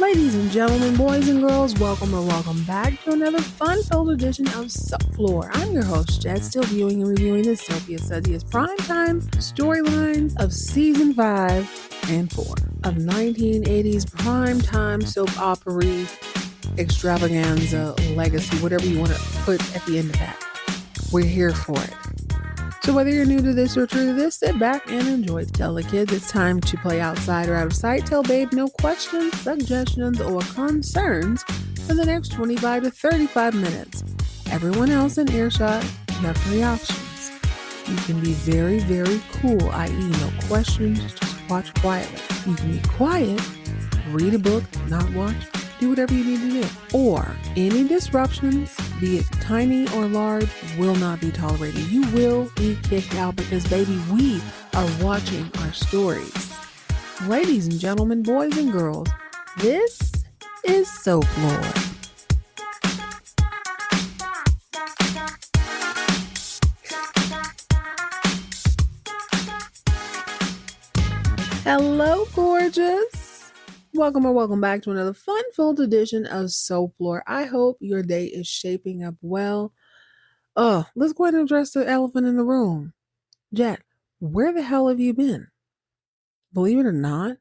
Ladies and gentlemen, boys and girls, welcome or welcome back to another fun-filled edition of Subfloor. I'm your host, Jet, still viewing and reviewing the Sophia Suddiest primetime storylines of Season 5 and 4 of 1980s primetime soap opera extravaganza legacy, whatever you want to put at the end of that. We're here for it. So whether you're new to this or true to this, sit back and enjoy. Tell the kids it's time to play outside or out of sight. Tell babe no questions, suggestions, or concerns for the next 25 to 35 minutes. Everyone else in earshot, you have three options. You can be very, very cool, i.e. no questions, just watch quietly. You can be quiet, read a book, not watch, do whatever you need to do. Or any disruptions, be it tiny or large, will not be tolerated. You will be kicked out because, baby, we are watching our stories. Ladies and gentlemen, boys and girls, this is Subfloor. Hello, gorgeous. Welcome or welcome back to another fun-filled edition of Subfloor. I hope your day is shaping up well. Let's go ahead and address the elephant in the room. Jet, where the hell have you been? Believe it or not,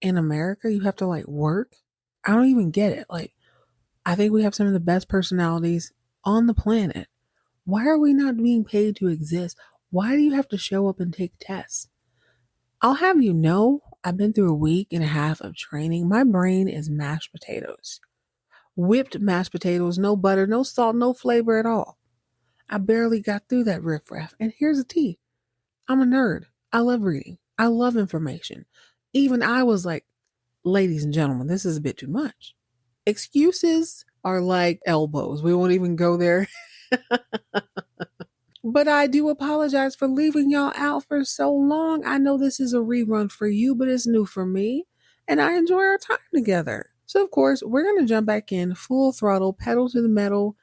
in America, you have to work. I don't even get it. I think we have some of the best personalities on the planet. Why are we not being paid to exist? Why do you have to show up and take tests? I'll have you know, I've been through a week and a half of training. My brain is mashed potatoes. Whipped mashed potatoes, no butter, no salt, no flavor at all. I barely got through that riffraff. And here's the tea. I'm a nerd. I love reading. I love information. Even I was like, ladies and gentlemen, this is a bit too much. Excuses are like elbows. We won't even go there. But I do apologize for leaving y'all out for so long. I know this is a rerun for you, but it's new for me. And I enjoy our time together. So, of course, we're going to jump back in full throttle, pedal to the metal.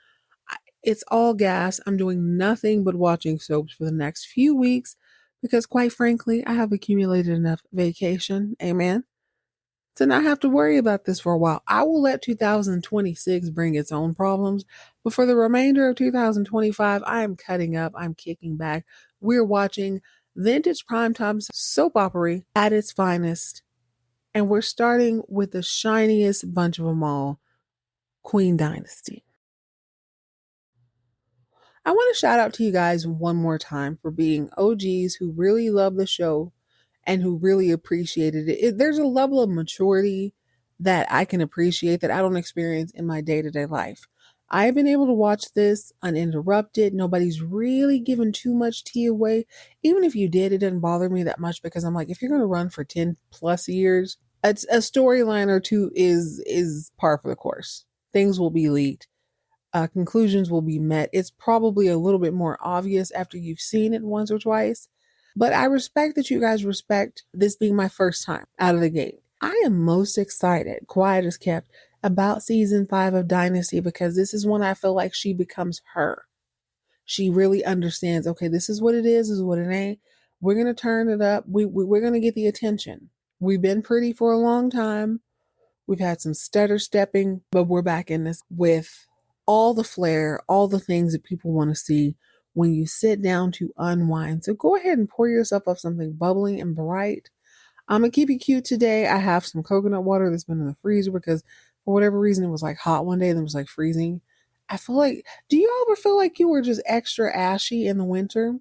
It's all gas. I'm doing nothing but watching soaps for the next few weeks because, quite frankly, I have accumulated enough vacation. Amen. To not have to worry about this for a while. I will let 2026 bring its own problems, but for the remainder of 2025, I am cutting up, I'm kicking back. We're watching vintage primetime soap opera at its finest, and we're starting with the shiniest bunch of them all, Queen Dynasty. I want to shout out to you guys one more time for being OGs who really love the show and who really appreciated it. There's a level of maturity that I can appreciate that I don't experience in my day-to-day life. I've been able to watch this uninterrupted. Nobody's really given too much tea away. Even if you did, it didn't bother me that much because I'm like, if you're going to run for 10 plus years, a storyline or two is par for the course. Things will be leaked. Conclusions will be met. It's probably a little bit more obvious after you've seen it once or twice. But I respect that you guys respect this being my first time out of the gate. I am most excited, quiet as kept, about season 5 of Dynasty because this is when I feel like she becomes her. She really understands, okay, this is what it is what it ain't. We're going to turn it up. We're going to get the attention. We've been pretty for a long time. We've had some stutter stepping, but we're back in this with all the flair, all the things that people want to see when you sit down to unwind. So go ahead and pour yourself up something bubbly and bright. I'm going to keep it cute today. I have some coconut water that's been in the freezer because for whatever reason, it was hot one day and it was freezing. I feel like, do you ever feel like you were just extra ashy in the winter?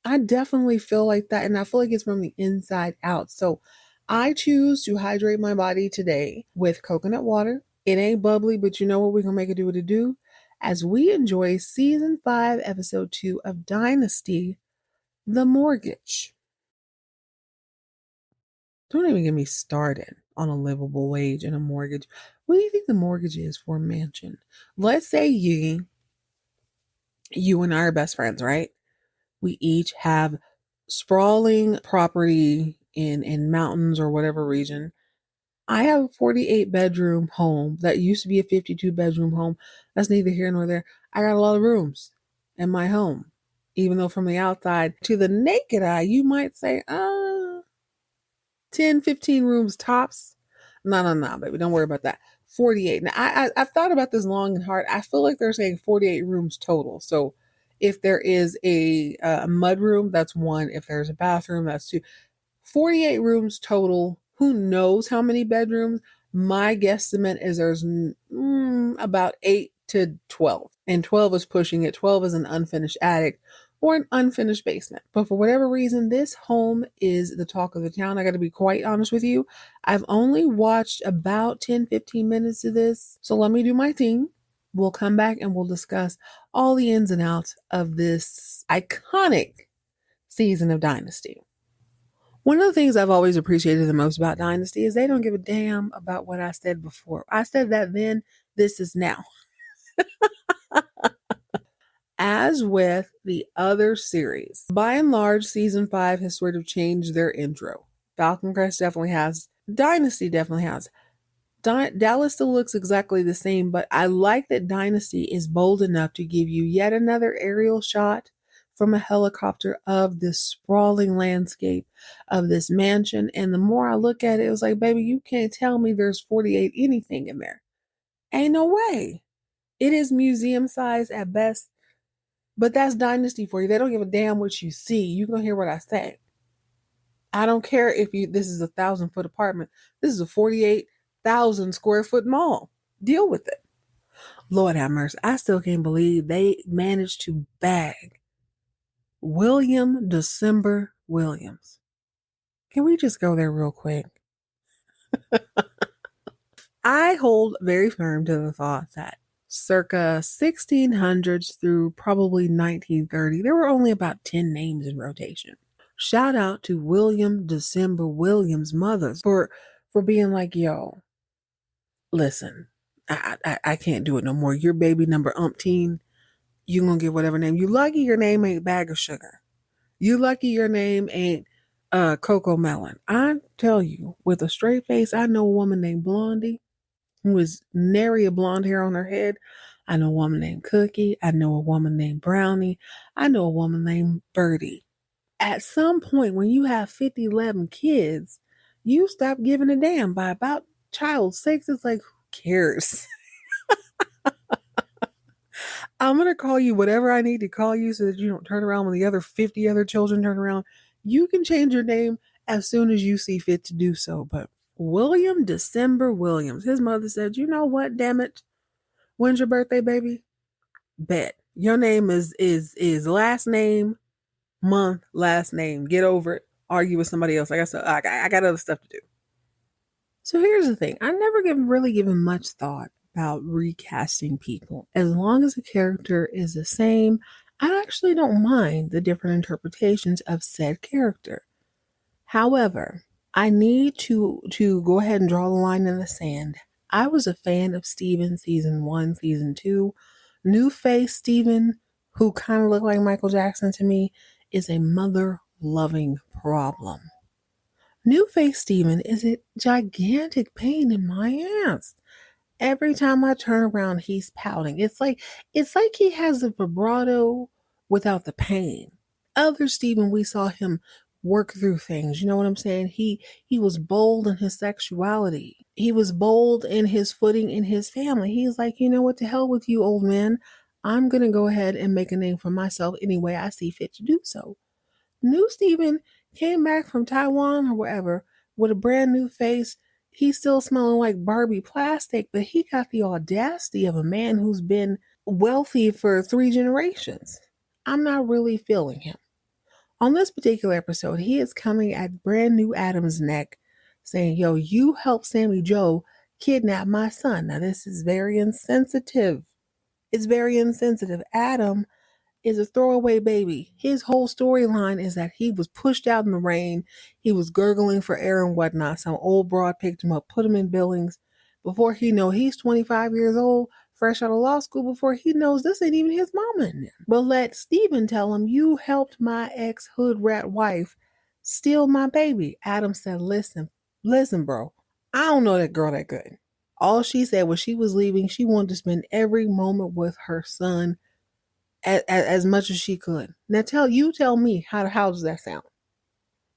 I definitely feel like that. And I feel like it's from the inside out. So I choose to hydrate my body today with coconut water. It ain't bubbly, but you know what? We're going to make it do what it do. As we enjoy season 5, episode 2 of Dynasty, The Mortgage. Don't even get me started on a livable wage and a mortgage. What do you think the mortgage is for a mansion? Let's say you and I are best friends, right? We each have sprawling property in mountains or whatever region. I have a 48 bedroom home that used to be a 52 bedroom home. That's neither here nor there. I got a lot of rooms in my home, even though from the outside to the naked eye, you might say, 10, 15 rooms tops. No, baby. Don't worry about that. 48. Now, I've thought about this long and hard. I feel like they're saying 48 rooms total. So if there is a mud room, that's one. If there's a bathroom, that's two. 48 rooms total. Who knows how many bedrooms? My guesstimate is there's about 8 to 12. And 12 is pushing it. 12 is an unfinished attic or an unfinished basement. But for whatever reason, this home is the talk of the town. I got to be quite honest with you. I've only watched about 10-15 minutes of this. So let me do my thing. We'll come back and we'll discuss all the ins and outs of this iconic season of Dynasty. One of the things I've always appreciated the most about Dynasty is they don't give a damn about what I said before. I said that then, this is now. As with the other series, by and large, season 5 has sort of changed their intro. Falcon Crest definitely has. Dynasty definitely has. Dallas still looks exactly the same, but I like that Dynasty is bold enough to give you yet another aerial shot from a helicopter of this sprawling landscape of this mansion. And the more I look at it, it was like, baby, you can't tell me there's 48 anything in there. Ain't no way. It is museum size at best, but that's Dynasty for you. They don't give a damn what you see. You're going to hear what I say. I don't care if this is a 1,000-foot apartment. This is a 48,000 square foot mall. Deal with it. Lord have mercy. I still can't believe they managed to bag William December Williams. Can we just go there real quick? I hold very firm to the thought that circa 1600s through probably 1930, there were only about 10 names in rotation. Shout out to William December Williams' mother for being like, yo, listen, I can't do it no more. Your baby number umpteen, you gonna get whatever name. You lucky your name ain't Bag of Sugar. You lucky your name ain't Coco Melon. I tell you, with a straight face, I know a woman named Blondie who is nary a blonde hair on her head. I know a woman named Cookie. I know a woman named Brownie. I know a woman named Birdie. At some point, when you have 11 kids, you stop giving a damn. By about child 6, it's like, who cares? I'm going to call you whatever I need to call you so that you don't turn around when the other 50 other children turn around. You can change your name as soon as you see fit to do so. But William December Williams, his mother said, you know what, damn it? When's your birthday, baby? Bet. Your name is last name, month, last name. Get over it. Argue with somebody else. Like I said, I got other stuff to do. So here's the thing. I never really given much thought about recasting people. As long as the character is the same, I actually don't mind the different interpretations of said character. However, I need to go ahead and draw the line in the sand. I was a fan of Steven season 1, season 2. New face Steven, who kind of looked like Michael Jackson to me, is a mother-loving problem. New face Steven is a gigantic pain in my ass. Every time I turn around, he's pouting. It's like he has a vibrato without the pain. Other Steven, we saw him work through things. You know what I'm saying? He was bold in his sexuality. He was bold in his footing in his family. He's like, you know what, to hell with you, old man. I'm going to go ahead and make a name for myself any way I see fit to do so. New Steven came back from Taiwan or wherever with a brand new face. He's still smelling like Barbie plastic, but he got the audacity of a man who's been wealthy for 3 generations. I'm not really feeling him. On this particular episode, he is coming at brand new Adam's neck saying, yo, you helped Sammy Joe kidnap my son. Now, this is very insensitive. It's very insensitive. Adam is a throwaway baby. His whole storyline is that he was pushed out in the rain. He was gurgling for air and whatnot. Some old broad picked him up, put him in Billings. Before he know, he's 25 years old, fresh out of law school. Before he knows, this ain't even his mama in there. But let Steven tell him, you helped my ex-hood rat wife steal my baby. Adam said, listen, bro. I don't know that girl that good. All she said when she was leaving, she wanted to spend every moment with her son as much as she could. Now tell me, how does that sound?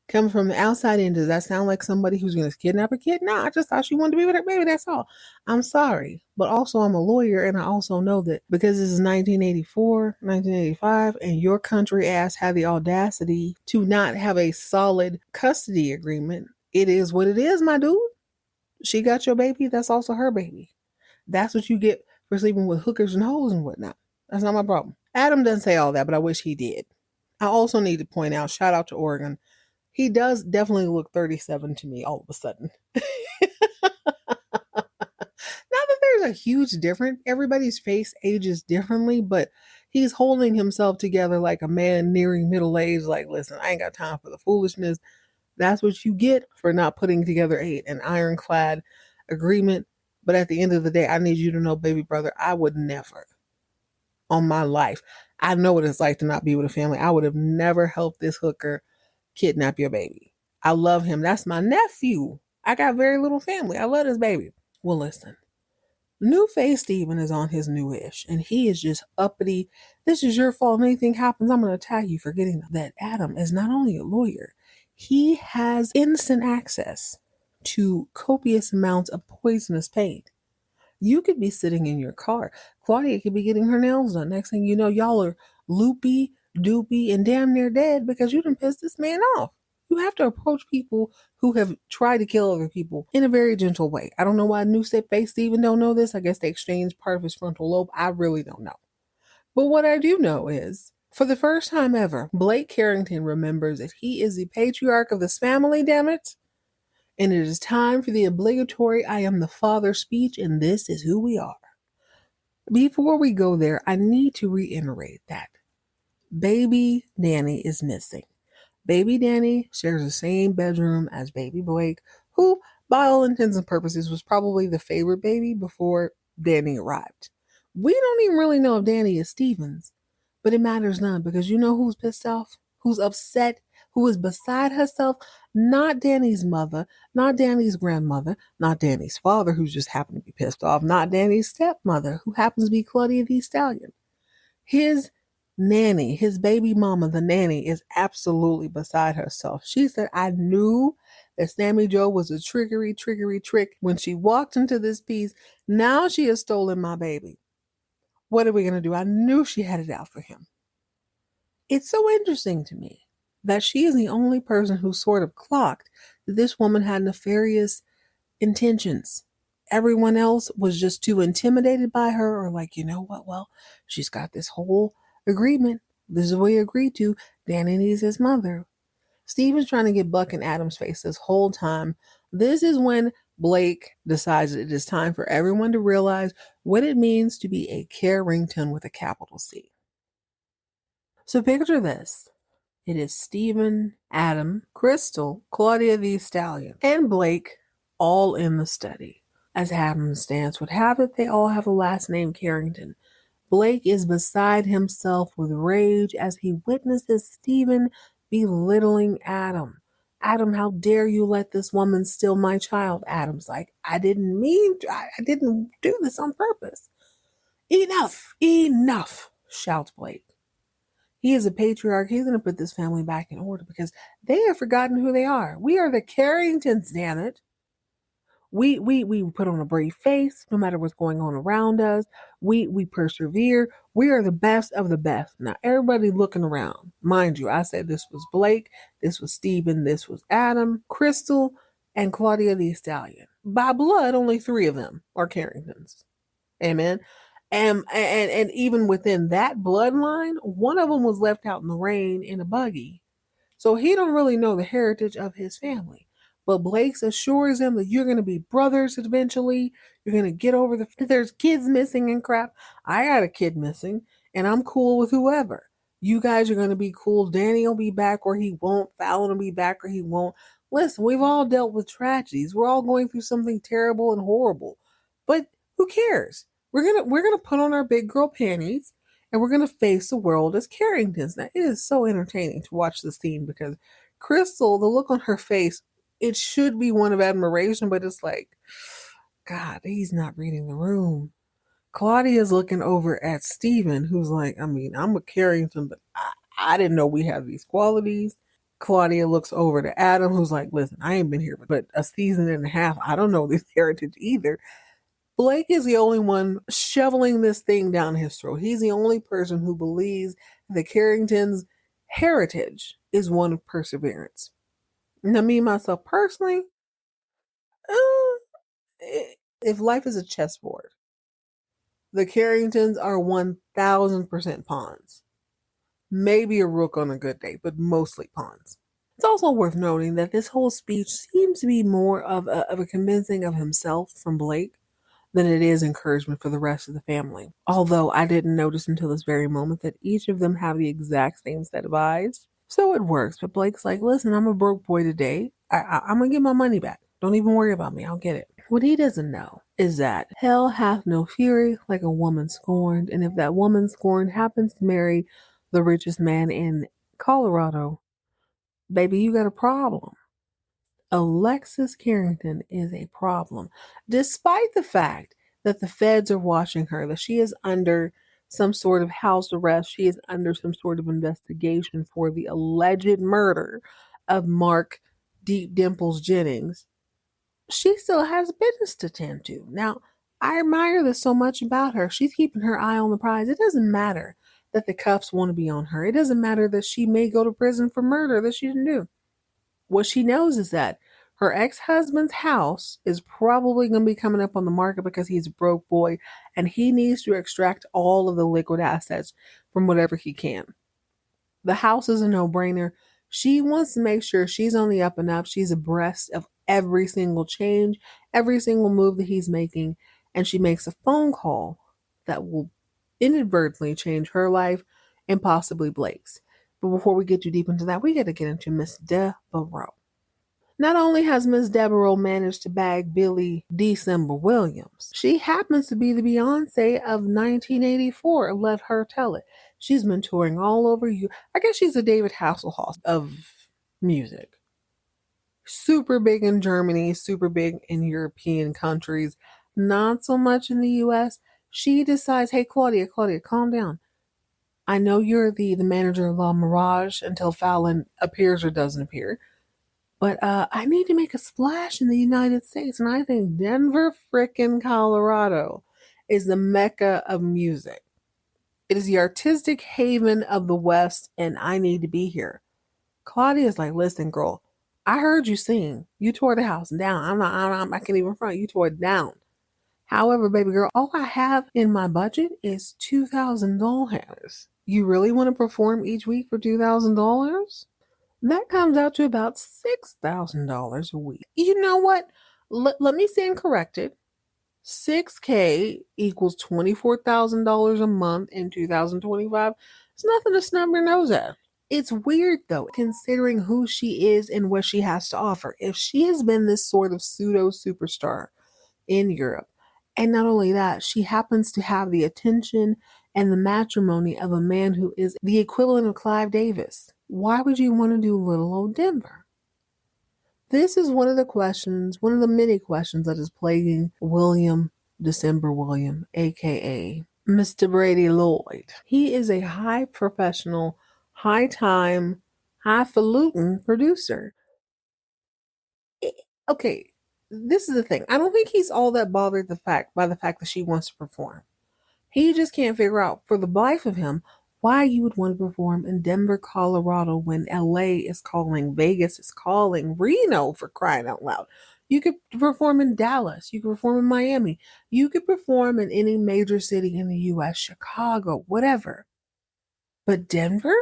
Coming from the outside in, does that sound like somebody who's going to kidnap a kid? No, I just thought she wanted to be with her baby. That's all. I'm sorry. But also, I'm a lawyer, and I also know that because this is 1984, 1985, and your country ass had the audacity to not have a solid custody agreement, it is what it is, my dude. She got your baby. That's also her baby. That's what you get for sleeping with hookers and hoes and whatnot. That's not my problem. Adam doesn't say all that, but I wish he did. I also need to point out, shout out to Oregon. He does definitely look 37 to me all of a sudden. Not that there's a huge difference. Everybody's face ages differently, but he's holding himself together like a man nearing middle age. Like, listen, I ain't got time for the foolishness. That's what you get for not putting together an ironclad agreement. But at the end of the day, I need you to know, baby brother, I would never on my life. I know what it's like to not be with a family. I would have never helped this hooker kidnap your baby. I love him. That's my nephew. I got very little family. I love this baby. Well, listen. New face Steven is on his new-ish, and he is just uppity. This is your fault. If anything happens, I'm going to attack you for getting that. Adam is not only a lawyer, he has instant access to copious amounts of poisonous paint. You could be sitting in your car. Claudia could be getting her nails done. Next thing you know, y'all are loopy, doopy, and damn near dead because you didn't piss this man off. You have to approach people who have tried to kill other people in a very gentle way. I don't know why New Face Steven don't know this. I guess they exchanged part of his frontal lobe. I really don't know. But what I do know is, for the first time ever, Blake Carrington remembers that he is the patriarch of this family, damn it. And it is time for the obligatory I am the father speech, and this is who we are. Before we go there, I need to reiterate that baby Danny is missing. Baby Danny shares the same bedroom as baby Blake, who, by all intents and purposes, was probably the favorite baby before Danny arrived. We don't even really know if Danny is Steven's, but it matters none because you know who's pissed off, who's upset, who is beside herself. Not Danny's mother, not Danny's grandmother, not Danny's father, who just happened to be pissed off, not Danny's stepmother, who happens to be Claudia the Stallion. His nanny, his baby mama, the nanny, is absolutely beside herself. She said, I knew that Sammy Joe was a trickery trick when she walked into this piece. Now she has stolen my baby. What are we going to do? I knew she had it out for him. It's so interesting to me that she is the only person who sort of clocked that this woman had nefarious intentions. Everyone else was just too intimidated by her, or like, you know what? Well, she's got this whole agreement. This is what we agreed to. Danny needs his mother. Steven's trying to get Buck in Adam's face this whole time. This is when Blake decides that it is time for everyone to realize what it means to be a Carrington with a capital C. So picture this. It is Steven, Adam, Krystal, Claudia the Stallion, and Blake all in the study. As happenstance would have it, they all have the last name Carrington. Blake is beside himself with rage as he witnesses Steven belittling Adam. Adam, how dare you let this woman steal my child? Adam's like, I didn't mean to. I didn't do this on purpose. Enough, shouts Blake. He is a patriarch. He's going to put this family back in order because they have forgotten who they are. We are the Carringtons, damn it. We put on a brave face no matter what's going on around us. We persevere. We are the best of the best. Now, everybody looking around. Mind you, I said this was Blake, this was Steven, this was Adam, Krystal, and Claudia the Stallion. By blood, only 3 of them are Carringtons. Amen. And even within that bloodline, one of them was left out in the rain in a buggy. So he don't really know the heritage of his family. But Blake assures him that you're going to be brothers eventually. You're going to get over there's kids missing and crap. I got a kid missing, and I'm cool with whoever. You guys are going to be cool. Danny will be back or he won't. Fallon will be back or he won't. Listen, we've all dealt with tragedies. We're all going through something terrible and horrible. But who cares? We're gonna put on our big girl panties and we're gonna face the world as Carringtons. Now it is so entertaining to watch the scene because Krystal, the look on her face, it should be one of admiration, but it's like, God, he's not reading the room. Claudia's looking over at Steven, who's like, I mean, I'm a Carrington, but I didn't know we have these qualities. Claudia looks over to Adam, who's like, listen, I ain't been here but a season and a half. I don't know this heritage either. Blake is the only one shoveling this thing down his throat. He's the only person who believes that Carrington's heritage is one of perseverance. Now, me, myself personally, if life is a chessboard, the Carringtons are 1000% pawns. Maybe a rook on a good day, but mostly pawns. It's also worth noting that this whole speech seems to be more of a convincing of himself from Blake than it is encouragement for the rest of the family. Although I didn't notice until this very moment that each of them have the exact same set of eyes. So it works, but Blake's like, listen, I'm a broke boy today. I'm going to get my money back. Don't even worry about me. I'll get it. What he doesn't know is that hell hath no fury like a woman scorned. And if that woman scorned happens to marry the richest man in Colorado, baby, you got a problem. Alexis Carrington is a problem, despite the fact that the feds are watching her, that she is under some sort of house arrest. She is under some sort of investigation for the alleged murder of Mark Deep Dimples Jennings. She still has business to tend to. Now, I admire this so much about her. She's keeping her eye on the prize. It doesn't matter that the cuffs want to be on her. It doesn't matter that she may go to prison for murder that she didn't do. What she knows is that her ex-husband's house is probably going to be coming up on the market because he's a broke boy and he needs to extract all of the liquid assets from whatever he can. The house is a no-brainer. She wants to make sure she's on the up and up. She's abreast of every single change, every single move that he's making, and she makes a phone call that will inadvertently change her life and possibly Blake's. But before we get too deep into that, we got to get into Miss Deveraux. Not only has Miss Deveraux managed to bag Billy December Williams, she happens to be the Beyonce of 1984. Let her tell it. She's been touring all over you. I guess she's a David Hasselhoff of music. Super big in Germany, super big in European countries, not so much in the US. She decides, hey, Claudia, calm down. I know you're the manager of La Mirage until Fallon appears or doesn't appear. But I need to make a splash in the United States, and I think Denver, frickin' Colorado, is the mecca of music. It is the artistic haven of the West, and I need to be here. Claudia's like, listen, girl, I heard you sing. You tore the house down. I can't even front. You tore it down. However, baby girl, all I have in my budget is $2,000. You really want to perform each week for $2,000? That comes out to about $6,000 a week. You know what? Let me stand corrected. 6K equals $24,000 a month in 2025. It's nothing to snub your nose at. It's weird though, considering who she is and what she has to offer. If she has been this sort of pseudo superstar in Europe, and not only that, she happens to have the attention and the matrimony of a man who is the equivalent of Clive Davis, why would you want to do little old Denver? This is one of the many questions that is plaguing William December William, aka Mr. Brady Lloyd. He is a high professional, high time, highfalutin producer. Okay, this is the thing. I don't think he's all that bothered by the fact that she wants to perform. He just can't figure out, for the life of him, why you would want to perform in Denver, Colorado when LA is calling, Vegas is calling, Reno, for crying out loud. You could perform in Dallas. You could perform in Miami. You could perform in any major city in the US, Chicago, whatever. But Denver?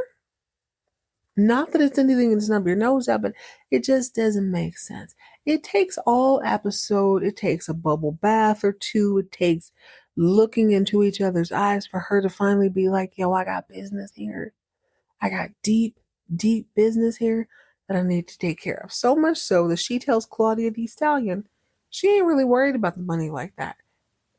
Not that it's anything to snub your nose at, but it just doesn't make sense. It takes all episode, it takes a bubble bath or two, it takes looking into each other's eyes for her to finally be like, yo, I got business here. I got deep, deep business here that I need to take care of. So much so that she tells Claudia D. Stallion she ain't really worried about the money like that.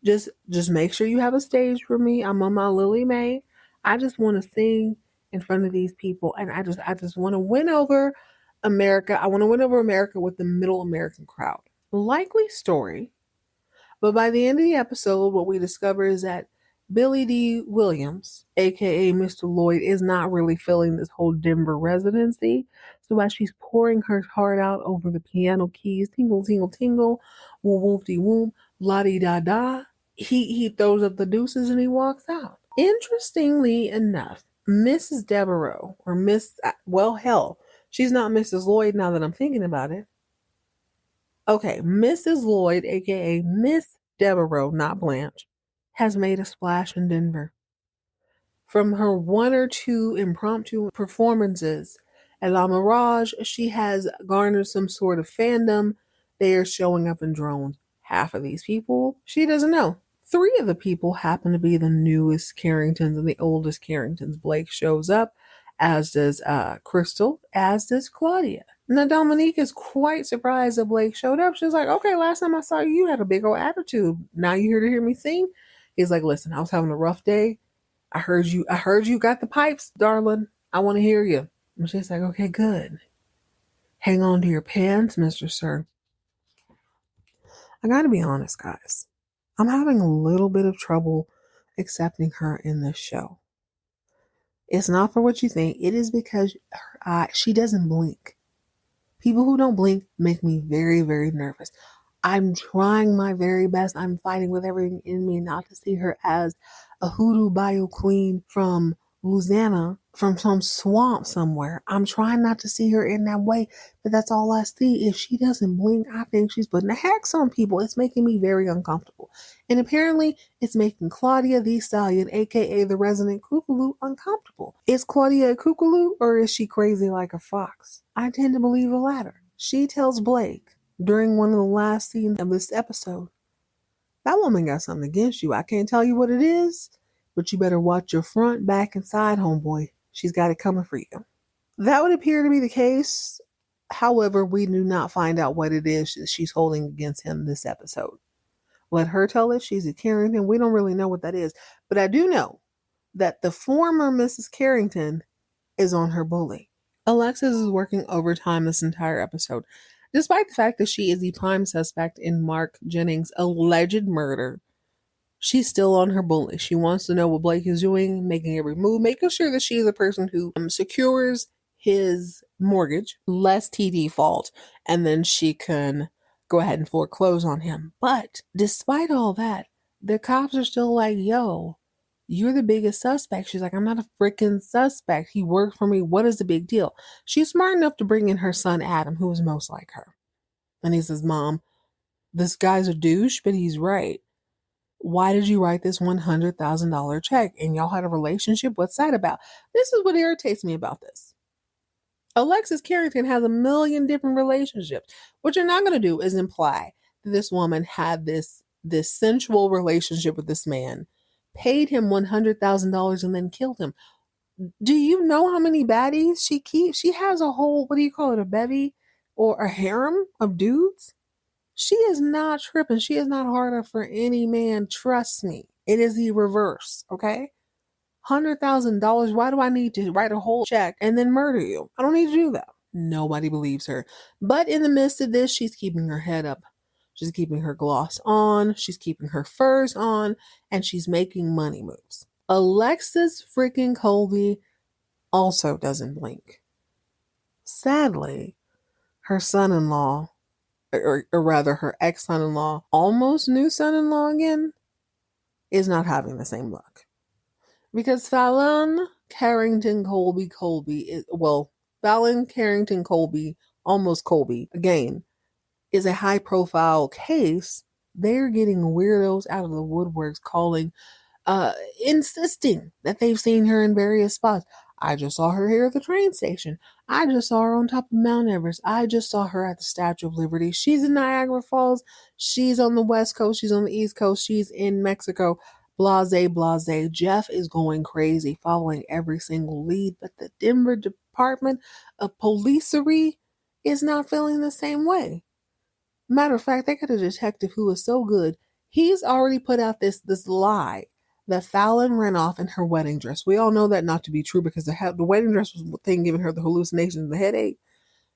Just make sure you have a stage for me. I'm on my Lily Mae. I just want to sing in front of these people, and I just want to win over America. I want to win over America with the middle American crowd. Likely story, but by the end of the episode, what we discover is that Billy D. Williams, aka Mr. Lloyd, is not really feeling this whole Denver residency. So as she's pouring her heart out over the piano keys, tingle, tingle, tingle, woo woo de woo, la di da da, he throws up the deuces and he walks out. Interestingly enough, Mrs. Deveraux, or Miss, well, hell, she's not Mrs. Lloyd now that I'm thinking about it. Okay, Mrs. Lloyd, aka Miss Deveraux, not Blanche, has made a splash in Denver. From her one or two impromptu performances at La Mirage, she has garnered some sort of fandom. They are showing up in drones. Half of these people she doesn't know. Three of the people happen to be the newest Carringtons and the oldest Carringtons. Blake shows up, as does Krystal, as does Claudia. Now, Dominique is quite surprised that Blake showed up. She's like, okay, last time I saw you, you had a big old attitude. Now you here to hear me sing? He's like, listen, I was having a rough day. I heard you got the pipes, darling. I want to hear you. And she's like, okay, good. Hang on to your pants, Mr. Sir. I gotta be honest, guys. I'm having a little bit of trouble accepting her in this show. It's not for what you think. It is because she doesn't blink. People who don't blink make me very, very nervous. I'm trying my very best. I'm fighting with everything in me not to see her as a hoodoo bio queen from Louisiana, from some swamp somewhere. I'm trying not to see her in that way, but that's all I see. If she doesn't blink, I think she's putting a hex on people. It's making me very uncomfortable. And apparently, it's making Claudia the Stallion, aka the resident Kookaloo, uncomfortable. Is Claudia a Kookaloo, or is she crazy like a fox? I tend to believe the latter. She tells Blake during one of the last scenes of this episode, that woman got something against you. I can't tell you what it is, but you better watch your front, back, and side, homeboy. She's got it coming for you. That would appear to be the case. However, we do not find out what it is that she's holding against him this episode. Let her tell it. She's a Carrington. We don't really know what that is. But I do know that the former Mrs. Carrington is on her bully. Alexis is working overtime this entire episode, despite the fact that she is the prime suspect in Mark Jennings' alleged murder. She's still on her bully. She wants to know what Blake is doing, making every move, making sure that she is a person who secures his mortgage, less TD fault, and then she can go ahead and foreclose on him. But despite all that, the cops are still like, yo, you're the biggest suspect. She's like, I'm not a freaking suspect. He worked for me. What is the big deal? She's smart enough to bring in her son, Adam, who is most like her. And he says, Mom, this guy's a douche, but he's right. Why did you write this $100,000 check? And y'all had a relationship? What's that about? This is what irritates me about this. Alexis Carrington has a million different relationships. What you're not going to do is imply that this woman had this sensual relationship with this man, paid him $100,000 and then killed him. Do you know how many baddies she keeps? She has a whole, what do you call it, a bevy or a harem of dudes? She is not tripping. She is not harder for any man. Trust me. It is the reverse, okay? $100,000. Why do I need to write a whole check and then murder you? I don't need to do that. Nobody believes her. But in the midst of this, she's keeping her head up. She's keeping her gloss on. She's keeping her furs on. And she's making money moves. Alexis freaking Colby also doesn't blink. Sadly, her son-in-law, or rather her ex-son-in-law, almost new son-in-law again, is not having the same luck. Because Fallon, Carrington, Colby, Fallon, Carrington, Colby, almost Colby, again, is a high-profile case. They're getting weirdos out of the woodworks calling, insisting that they've seen her in various spots. I just saw her here at the train station. I just saw her on top of Mount Everest. I just saw her at the Statue of Liberty. She's in Niagara Falls. She's on the West Coast. She's on the East Coast. She's in Mexico. Blase, blase. Jeff is going crazy, following every single lead, but the Denver Department of Policery is not feeling the same way. Matter of fact, they got a detective who is so good. He's already put out this lie that Fallon ran off in her wedding dress. We all know that not to be true because the wedding dress was the thing giving her the hallucinations and the headache.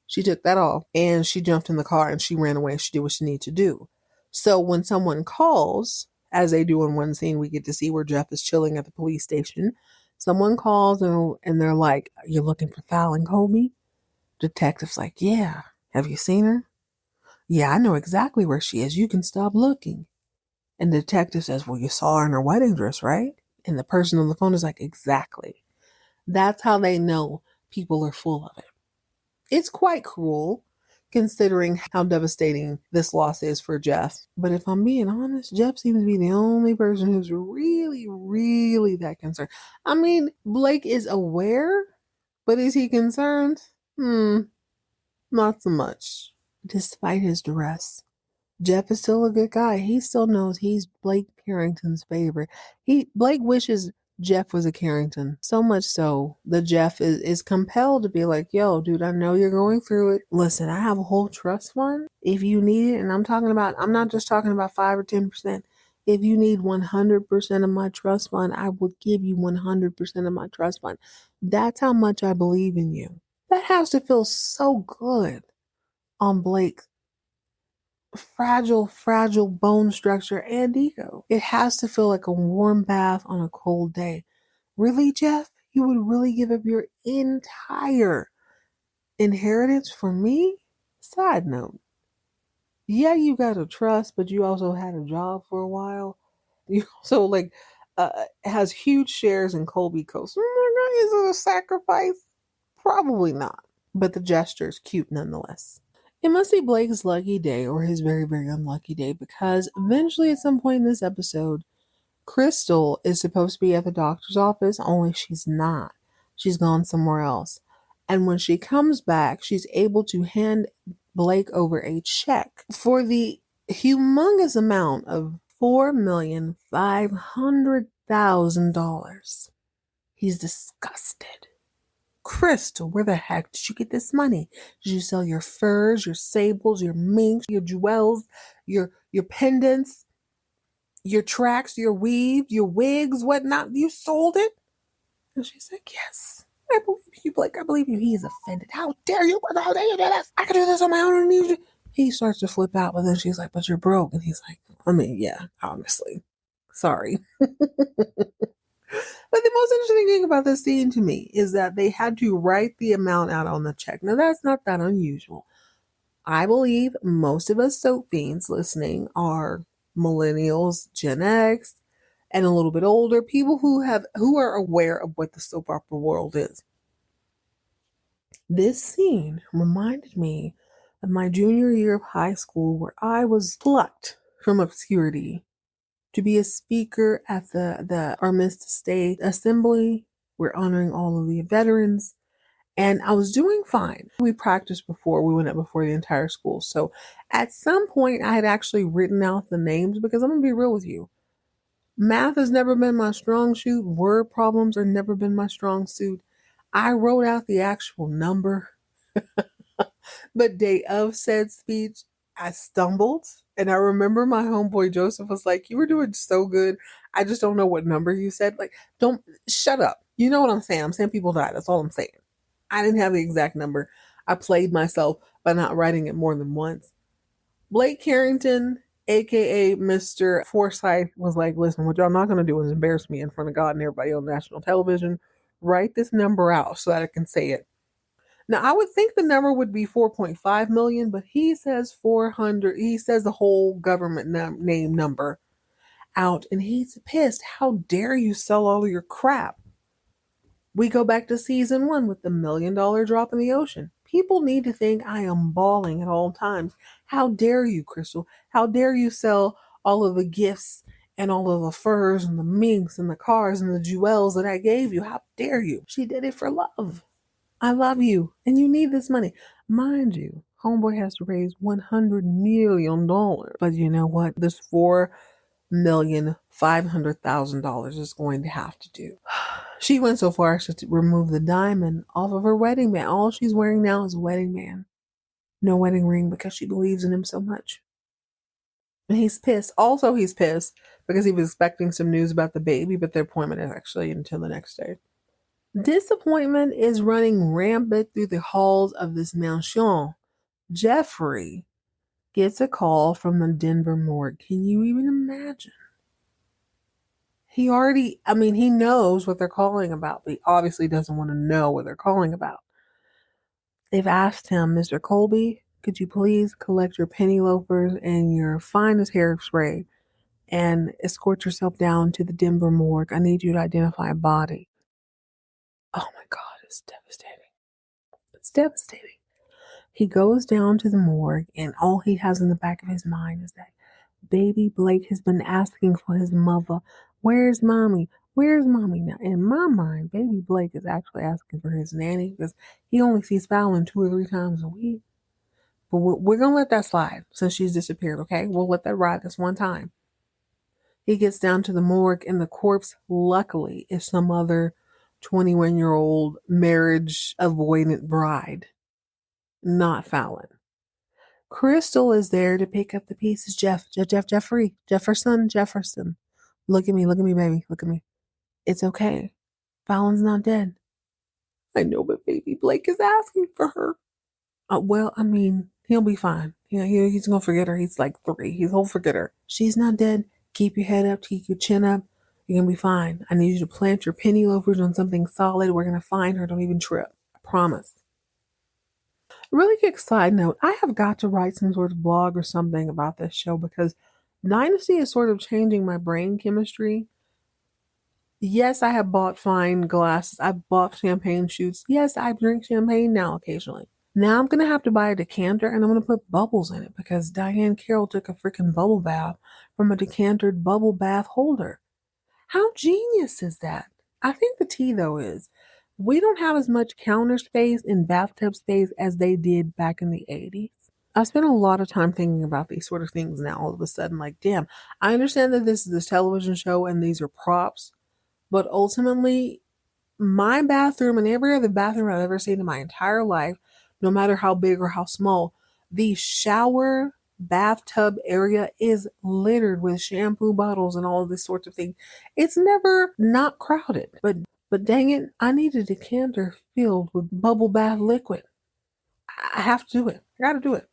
She took that off and she jumped in the car and she ran away. She did what she needed to do. So when someone calls, as they do in one scene, we get to see where Jeff is chilling at the police station. Someone calls and they're like, "You're looking for Fallon Colby?" Detective's like, yeah, have you seen her? Yeah, I know exactly where she is. You can stop looking. And the detective says, well, you saw her in her wedding dress, right? And the person on the phone is like, exactly. That's how they know people are full of it. It's quite cruel considering how devastating this loss is for Jeff. But if I'm being honest, Jeff seems to be the only person who's really, really that concerned. I mean, Blake is aware, but is he concerned? Not so much. Despite his duress, Jeff is still a good guy. He still knows he's Blake Carrington's favorite. Blake wishes Jeff was a Carrington. So much so that Jeff is compelled to be like, yo, dude, I know you're going through it. Listen, I have a whole trust fund. If you need it, and I'm not just talking about 5 or 10%. If you need 100% of my trust fund, I will give you 100% of my trust fund. That's how much I believe in you. That has to feel so good on Blake's fragile bone structure and ego. It has to feel like a warm bath on a cold day. Really, Jeff? You would really give up your entire inheritance for me? Side note. Yeah, you got a trust, but you also had a job for a while. You also has huge shares in Colby Coast. Is it a sacrifice? Probably not. But the gesture is cute nonetheless. It must be Blake's lucky day or his very, very unlucky day because eventually, at some point in this episode, Krystal is supposed to be at the doctor's office, only she's not. She's gone somewhere else. And when she comes back, she's able to hand Blake over a check for the humongous amount of $4,500,000. He's disgusted. Krystal, where the heck did you get this money? Did you sell your furs, your sables, your minks, your jewels, your pendants, your tracks, your weave, your wigs, whatnot? You sold it? And she's like, yes. I believe you, Blake. I believe you. He is offended. How dare you? How dare you do this? I can do this on my own. He starts to flip out, but then she's like, but you're broke. And he's like, I mean, yeah, honestly. Sorry. But the most interesting thing about this scene to me is that they had to write the amount out on the check. Now, that's not that unusual. I believe most of us soap fiends listening are millennials, Gen X, and a little bit older, people who are aware of what the soap opera world is. This scene reminded me of my junior year of high school where I was plucked from obscurity to be a speaker at the Armistice Day Assembly. We're honoring all of the veterans. And I was doing fine. We practiced before we went up before the entire school. So at some point, I had actually written out the names because I'm going to be real with you. Math has never been my strong suit. Word problems have never been my strong suit. I wrote out the actual number. But day of said speech, I stumbled. And I remember my homeboy Joseph was like, you were doing so good. I just don't know what number you said. Like, don't shut up. You know what I'm saying? I'm saying people died. That's all I'm saying. I didn't have the exact number. I played myself by not writing it more than once. Blake Carrington, aka Mr. Forsyth, was like, listen, what y'all not gonna do is embarrass me in front of God and everybody on national television. Write this number out so that I can say it. Now, I would think the number would be 4.5 million, but he says 400. He says the whole government name number out, and he's pissed. How dare you sell all of your crap? We go back to season 1 with the $1 million drop in the ocean. People need to think I am bawling at all times. How dare you, Krystal? How dare you sell all of the gifts and all of the furs and the minks and the cars and the jewels that I gave you? How dare you? She did it for love. I love you, and you need this money. Mind you, homeboy has to raise $100 million. But you know what? This $4,500,000 is going to have to do. She went so far as to remove the diamond off of her wedding band. All she's wearing now is a wedding band. No wedding ring because she believes in him so much. And he's pissed. Also, he's pissed because he was expecting some news about the baby, but their appointment is actually until the next day. Disappointment is running rampant through the halls of this mansion. Jeffrey gets a call from the Denver morgue. Can you even imagine? He knows what they're calling about, but he obviously doesn't want to know what they're calling about. They've asked him, Mr. Colby, could you please collect your penny loafers and your finest hairspray and escort yourself down to the Denver morgue? I need you to identify a body. Oh my God, it's devastating. It's devastating. He goes down to the morgue, and all he has in the back of his mind is that baby Blake has been asking for his mother. Where's mommy? Where's mommy? Now, in my mind, baby Blake is actually asking for his nanny because he only sees Fallon 2 or 3 times a week. But we're going to let that slide since she's disappeared, okay? We'll let that ride this one time. He gets down to the morgue, and the corpse, luckily, is some other 21-year-old marriage avoidant bride, not Fallon. Krystal is there to pick up the pieces. Jefferson. Look at me, baby. Look at me. It's okay. Fallon's not dead. I know, but baby Blake is asking for her. Well, I mean, he'll be fine. He's gonna forget her. He's like 3. He'll forget her. She's not dead. Keep your head up, keep your chin up. You're gonna be fine. I need you to plant your penny loafers on something solid. We're gonna find her. Don't even trip. I promise. Really quick side note, I have got to write some sort of blog or something about this show because Dynasty is sort of changing my brain chemistry. Yes, I have bought fine glasses. I've bought champagne shoots. Yes, I drink champagne now occasionally. Now I'm going to have to buy a decanter and I'm going to put bubbles in it because Diane Carroll took a freaking bubble bath from a decantered bubble bath holder. How genius is that? I think the tea, though, is we don't have as much counter space and bathtub space as they did back in the 80s. I spent a lot of time thinking about these sort of things now. All of a sudden, like, damn, I understand that this is this television show and these are props, but ultimately, my bathroom and every other bathroom I've ever seen in my entire life, no matter how big or how small, the shower bathtub area is littered with shampoo bottles and all of this sorts of things. It's never not crowded, but dang it, I need a decanter filled with bubble bath liquid. I have to do it. I gotta do it.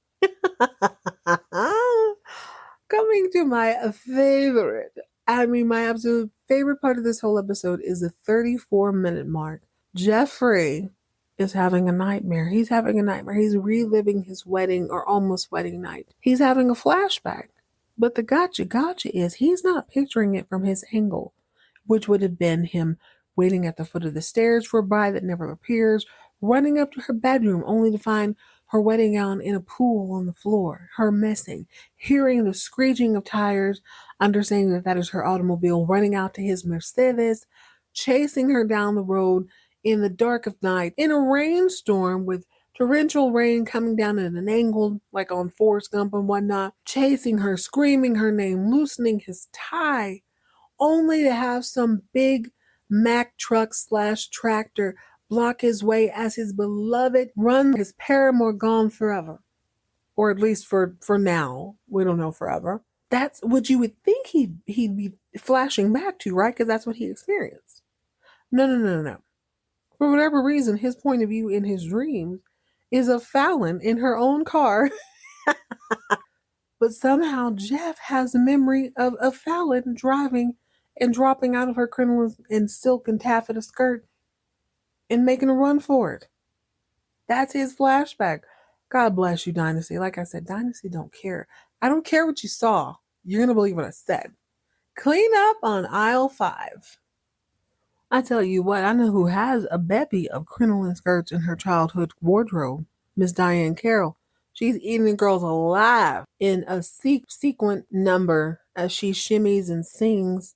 Coming to my favorite. My absolute favorite part of this whole episode is the 34-minute mark. Jeffrey is having a nightmare. He's having a nightmare. He's reliving his wedding or almost wedding night. He's having a flashback. But the gotcha is he's not picturing it from his angle, which would have been him waiting at the foot of the stairs for a bride that never appears, running up to her bedroom only to find her wedding gown in a pool on the floor, her missing, hearing the screeching of tires, understanding that is her automobile, running out to his Mercedes, chasing her down the road in the dark of night, in a rainstorm with torrential rain coming down at an angle, like on Forrest Gump and whatnot, chasing her, screaming her name, loosening his tie, only to have some big Mack truck / tractor block his way as his beloved run his paramour gone forever. Or at least for now. We don't know forever. That's what you would think he'd be flashing back to, right? Because that's what he experienced. No. For whatever reason, his point of view in his dreams is of Fallon in her own car. But somehow Jeff has a memory of Fallon driving and dropping out of her crinoline and silk and taffeta skirt and making a run for it. That's his flashback. God bless you, Dynasty. Like I said, Dynasty don't care. I don't care what you saw. You're going to believe what I said. Clean up on aisle 5. I tell you what, I know who has a bevy of crinoline skirts in her childhood wardrobe. Miss Diane Carroll. She's eating the girls alive in a sequent number as she shimmies and sings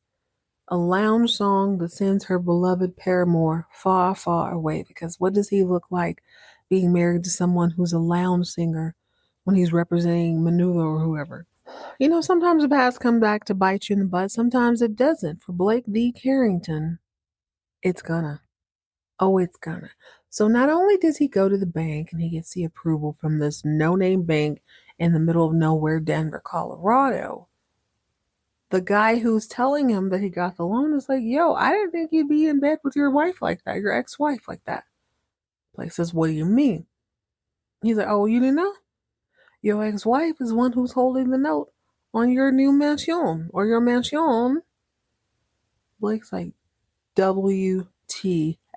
a lounge song that sends her beloved paramour far, far away. Because what does he look like being married to someone who's a lounge singer when he's representing Manula or whoever? Sometimes the past comes back to bite you in the butt. Sometimes it doesn't. For Blake D. Carrington, it's gonna. Oh, it's gonna. So not only does he go to the bank and he gets the approval from this no-name bank in the middle of nowhere, Denver, Colorado, the guy who's telling him that he got the loan is like, yo, I didn't think you'd be in bed with your wife like that, your ex-wife like that. Blake says, what do you mean? He's like, oh, you didn't know? Your ex-wife is one who's holding the note on your new mansion or your mansion. Blake's like, WTF.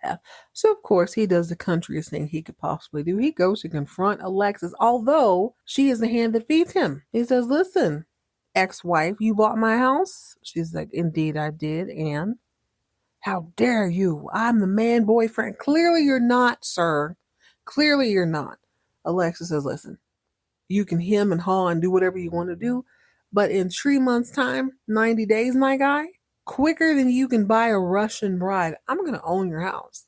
death. So, of course, he does the countryest thing he could possibly do. He goes to confront Alexis, although she is the hand that feeds him. He says, listen, ex-wife, you bought my house? She's like, indeed I did, and how dare you? I'm the man boyfriend. Clearly you're not, sir. Clearly you're not. Alexis says, listen, you can hem and haw and do whatever you want to do, but in 3 months' time, 90 days, my guy, quicker than you can buy a Russian bride, I'm going to own your house.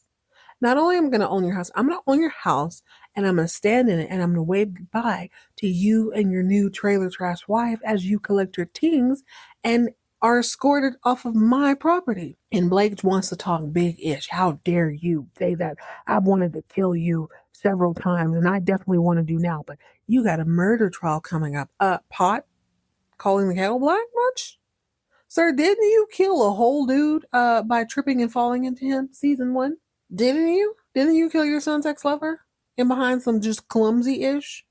Not only am I going to own your house, I'm going to own your house and I'm going to stand in it and I'm going to wave goodbye to you and your new trailer trash wife as you collect your tings and are escorted off of my property. And Blake wants to talk big-ish. How dare you say that? I've wanted to kill you several times and I definitely want to do now, but you got a murder trial coming up. Pot? Calling the kettle black much? Sir, didn't you kill a whole dude by tripping and falling into him? Season 1? Didn't you? Didn't you kill your son's ex-lover? And behind some just clumsy-ish?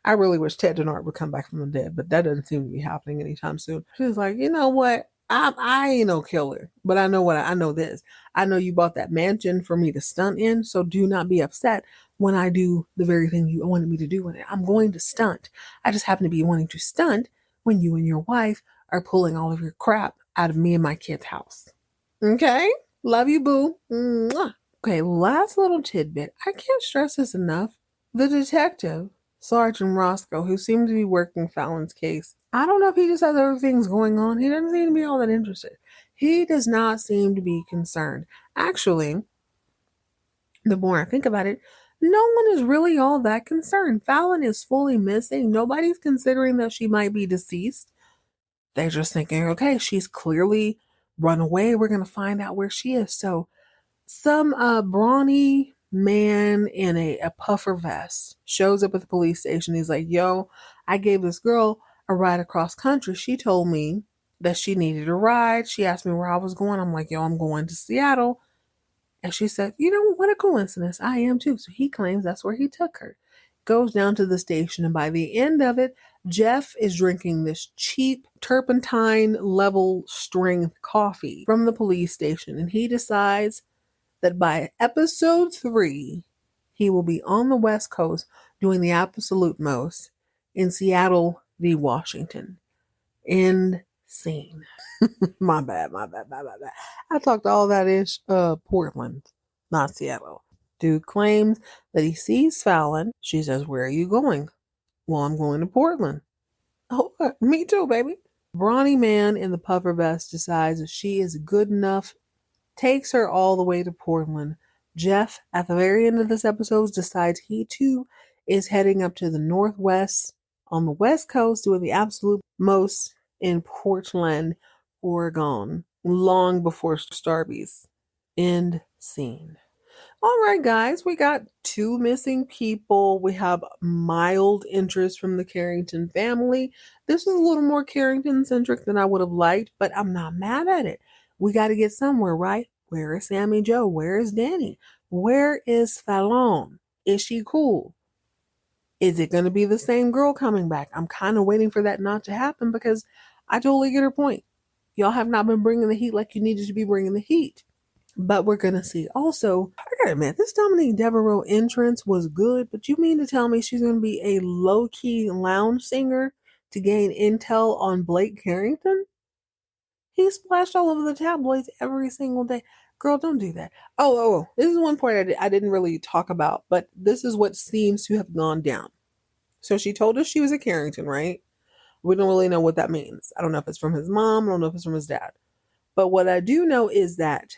I really wish Ted Denard would come back from the dead, but that doesn't seem to be happening anytime soon. She's like, you know what? I ain't no killer, but I know this. I know you bought that mansion for me to stunt in, so do not be upset when I do the very thing you wanted me to do with it. I'm going to stunt. I just happen to be wanting to stunt when you and your wife are pulling all of your crap out of me and my kid's house. Okay? Love you, boo. Mwah. Okay, last little tidbit. I can't stress this enough. The detective, Sergeant Roscoe, who seemed to be working Fallon's case, I don't know if he just has other things going on. He doesn't seem to be all that interested. He does not seem to be concerned. Actually, the more I think about it, no one is really all that concerned. Fallon is fully missing. Nobody's considering that she might be deceased. They're just thinking, okay, she's clearly run away. We're going to find out where she is. So some brawny man in a puffer vest shows up at the police station. He's like, yo, I gave this girl a ride across country. She told me that she needed a ride. She asked me where I was going. I'm like, yo, I'm going to Seattle. And she said, you know, what a coincidence. I am too. So he claims that's where he took her. Goes down to the station. And by the end of it, Jeff is drinking this cheap turpentine level strength coffee from the police station. And he decides that by episode 3, he will be on the West Coast doing the absolute most in Seattle v. Washington. End scene. My bad. I talked all that ish, Portland, not Seattle. Dude claims that he sees Fallon. She says, where are you going? Well, I'm going to Portland. Oh, me too, baby. Brawny man in the puffer vest decides that she is good enough, takes her all the way to Portland. Jeff, at the very end of this episode, decides he too is heading up to the Northwest on the West Coast, doing the absolute most in Portland, Oregon, long before Starbucks. End scene. All right, guys, we got 2 missing people. We have mild interest from the Carrington family. This is a little more Carrington-centric than I would have liked, but I'm not mad at it. We got to get somewhere, right? Where is Sammy Joe? Where is Danny? Where is Fallon? Is she cool? Is it going to be the same girl coming back? I'm kind of waiting for that not to happen because I totally get her point. Y'all have not been bringing the heat like you needed to be bringing the heat. But we're going to see. Also, I gotta admit, this Dominique Deveraux entrance was good, but you mean to tell me she's going to be a low-key lounge singer to gain intel on Blake Carrington? He splashed all over the tabloids every single day. Girl, don't do that. Oh, this is one point I didn't really talk about, but this is what seems to have gone down. So she told us she was a Carrington, right? We don't really know what that means. I don't know if it's from his mom. I don't know if it's from his dad. But what I do know is that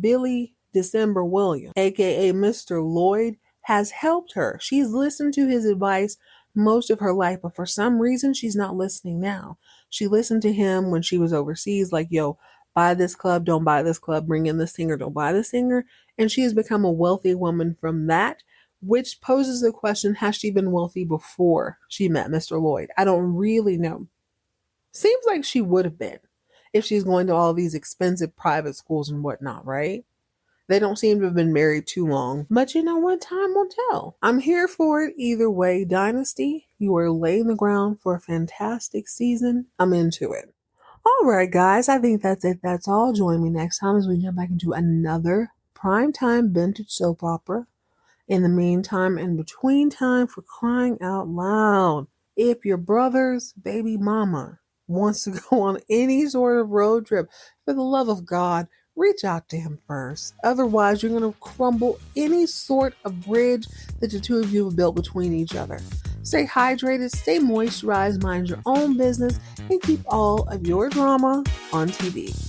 Billy December Williams, aka Mr. Lloyd, has helped her. She's listened to his advice most of her life, but for some reason, she's not listening now. She listened to him when she was overseas, like, yo, buy this club, don't buy this club, bring in the singer, don't buy the singer. And she has become a wealthy woman from that, which poses the question, has she been wealthy before she met Mr. Lloyd? I don't really know. Seems like she would have been if she's going to all these expensive private schools and whatnot, right? They don't seem to have been married too long. But you know what? Time will tell. I'm here for it either way. Dynasty, you are laying the ground for a fantastic season. I'm into it. All right, guys. I think that's it. That's all. Join me next time as we jump back into another primetime vintage soap opera. In the meantime, in between time, for crying out loud, if your brother's baby mama wants to go on any sort of road trip, for the love of God, reach out to him first. Otherwise, you're going to crumble any sort of bridge that the two of you have built between each other. Stay hydrated, stay moisturized, mind your own business, and keep all of your drama on TV.